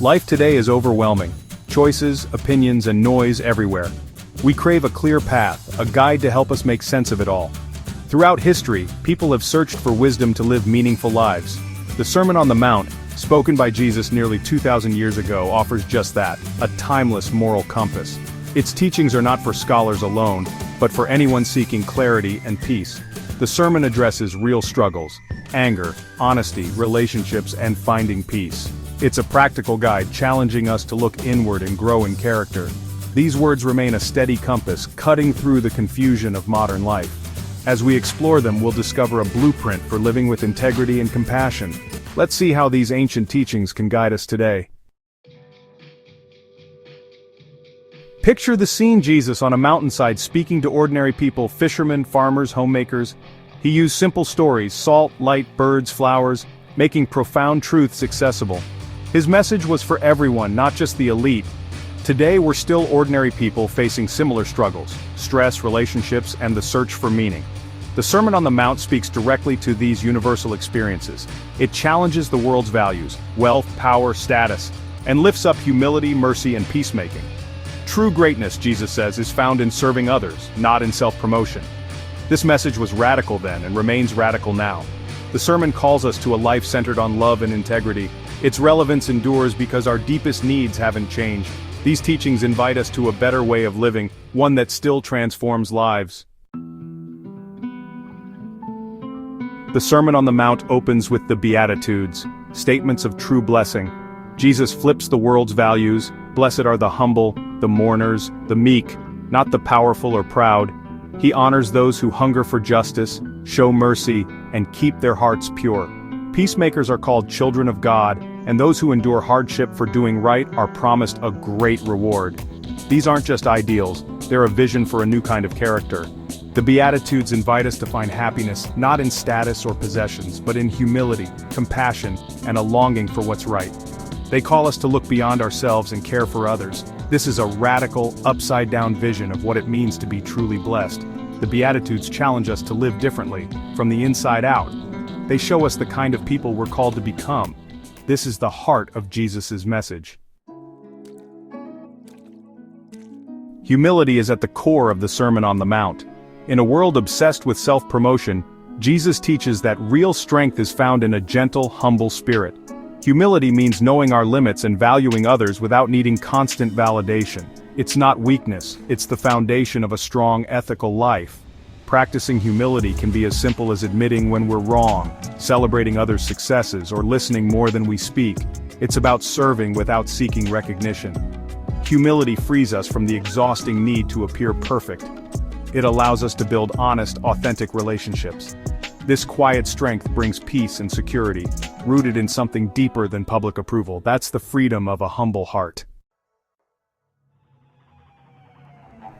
Life today is overwhelming. Choices, opinions, and noise everywhere. We crave a clear path, a guide to help us make sense of it all. Throughout history, people have searched for wisdom to live meaningful lives. The Sermon on the Mount, spoken by Jesus nearly 2,000 years ago, offers just that, a timeless moral compass. Its teachings are not for scholars alone, but for anyone seeking clarity and peace. The sermon addresses real struggles: anger, honesty, relationships, and finding peace. It's a practical guide challenging us to look inward and grow in character. These words remain a steady compass, cutting through the confusion of modern life. As we explore them, we'll discover a blueprint for living with integrity and compassion. Let's see how these ancient teachings can guide us today. Picture the scene: Jesus on a mountainside speaking to ordinary people, fishermen, farmers, homemakers. He used simple stories: salt, light, birds, flowers, making profound truths accessible. His message was for everyone, not just the elite. Today we're still ordinary people facing similar struggles: stress, relationships, and the search for meaning. The Sermon on the Mount speaks directly to these universal experiences. It challenges the world's values: wealth, power, status, and lifts up humility, mercy, and peacemaking. True greatness, Jesus says, is found in serving others, not in self-promotion. This message was radical then and remains radical now. The sermon calls us to a life centered on love and integrity. Its relevance endures because our deepest needs haven't changed. These teachings invite us to a better way of living, one that still transforms lives. The Sermon on the Mount opens with the Beatitudes, statements of true blessing. Jesus flips the world's values: blessed are the humble, the mourners, the meek, not the powerful or proud. He honors those who hunger for justice, show mercy, and keep their hearts pure. Peacemakers are called children of God, and those who endure hardship for doing right are promised a great reward. These aren't just ideals, they're a vision for a new kind of character. The Beatitudes invite us to find happiness not in status or possessions, but in humility, compassion, and a longing for what's right. They call us to look beyond ourselves and care for others. This is a radical, upside-down vision of what it means to be truly blessed. The Beatitudes challenge us to live differently, from the inside out. They show us the kind of people we're called to become. This is the heart of Jesus' message. Humility is at the core of the Sermon on the Mount. In a world obsessed with self-promotion, Jesus teaches that real strength is found in a gentle, humble spirit. Humility means knowing our limits and valuing others without needing constant validation. It's not weakness, it's the foundation of a strong, ethical life. Practicing humility can be as simple as admitting when we're wrong, celebrating others' successes, or listening more than we speak. It's about serving without seeking recognition. Humility frees us from the exhausting need to appear perfect. It allows us to build honest, authentic relationships. This quiet strength brings peace and security, rooted in something deeper than public approval. That's the freedom of a humble heart.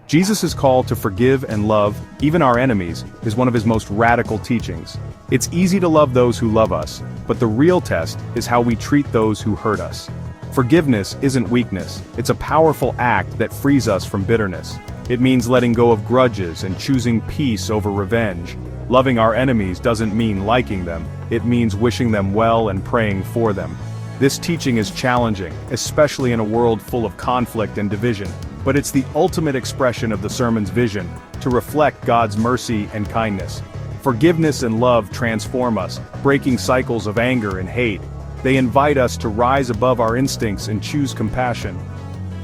Jesus' call to forgive and love, even our enemies, is one of his most radical teachings. It's easy to love those who love us, but the real test is how we treat those who hurt us. Forgiveness isn't weakness, it's a powerful act that frees us from bitterness. It means letting go of grudges and choosing peace over revenge. Loving our enemies doesn't mean liking them, it means wishing them well and praying for them. This teaching is challenging, especially in a world full of conflict and division, but it's the ultimate expression of the sermon's vision, to reflect God's mercy and kindness. Forgiveness and love transform us, breaking cycles of anger and hate. They invite us to rise above our instincts and choose compassion.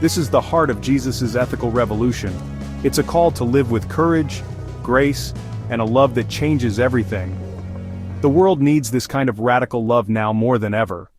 This is the heart of Jesus' ethical revolution. It's a call to live with courage, grace, and a love that changes everything. The world needs this kind of radical love now more than ever.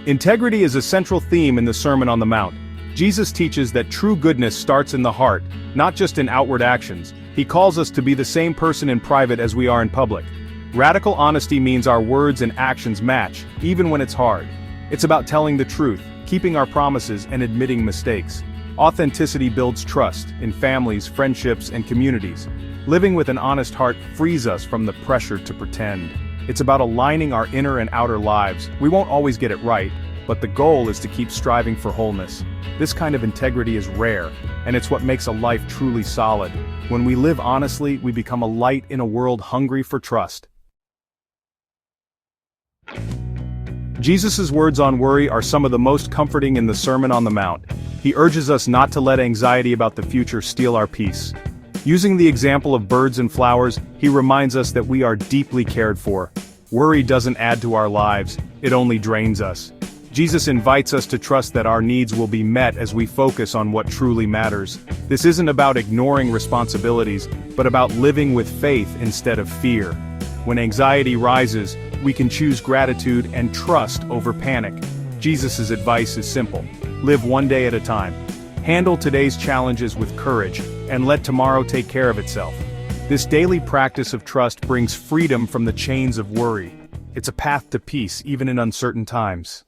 Integrity is a central theme in the Sermon on the Mount. Jesus teaches that true goodness starts in the heart, not just in outward actions. He calls us to be the same person in private as we are in public. Radical honesty means our words and actions match, even when it's hard. It's about telling the truth, keeping our promises, and admitting mistakes. Authenticity builds trust in families, friendships, and communities. Living with an honest heart frees us from the pressure to pretend. It's about aligning our inner and outer lives. We won't always get it right, but the goal is to keep striving for wholeness. This kind of integrity is rare, and it's what makes a life truly solid. When we live honestly, we become a light in a world hungry for trust. Jesus' words on worry are some of the most comforting in the Sermon on the Mount. He urges us not to let anxiety about the future steal our peace. Using the example of birds and flowers, he reminds us that we are deeply cared for. Worry doesn't add to our lives, it only drains us. Jesus invites us to trust that our needs will be met as we focus on what truly matters. This isn't about ignoring responsibilities, but about living with faith instead of fear. When anxiety rises, we can choose gratitude and trust over panic. Jesus' advice is simple. Live one day at a time. Handle today's challenges with courage, and let tomorrow take care of itself. This daily practice of trust brings freedom from the chains of worry. It's a path to peace even in uncertain times.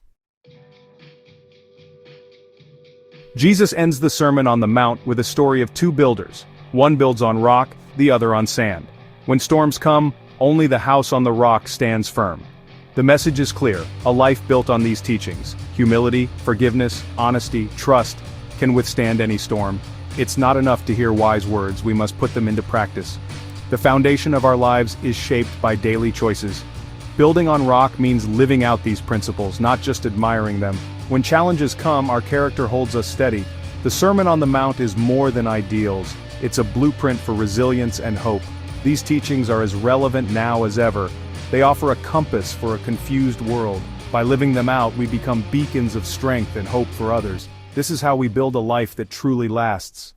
Jesus ends the Sermon on the Mount with a story of two builders. One builds on rock, the other on sand. When storms come, only the house on the rock stands firm. The message is clear: a life built on these teachings, humility, forgiveness, honesty, trust, can withstand any storm. It's not enough to hear wise words, we must put them into practice. The foundation of our lives is shaped by daily choices. Building on rock means living out these principles, not just admiring them. When challenges come, our character holds us steady. The Sermon on the Mount is more than ideals. It's a blueprint for resilience and hope. These teachings are as relevant now as ever. They offer a compass for a confused world. By living them out, we become beacons of strength and hope for others. This is how we build a life that truly lasts.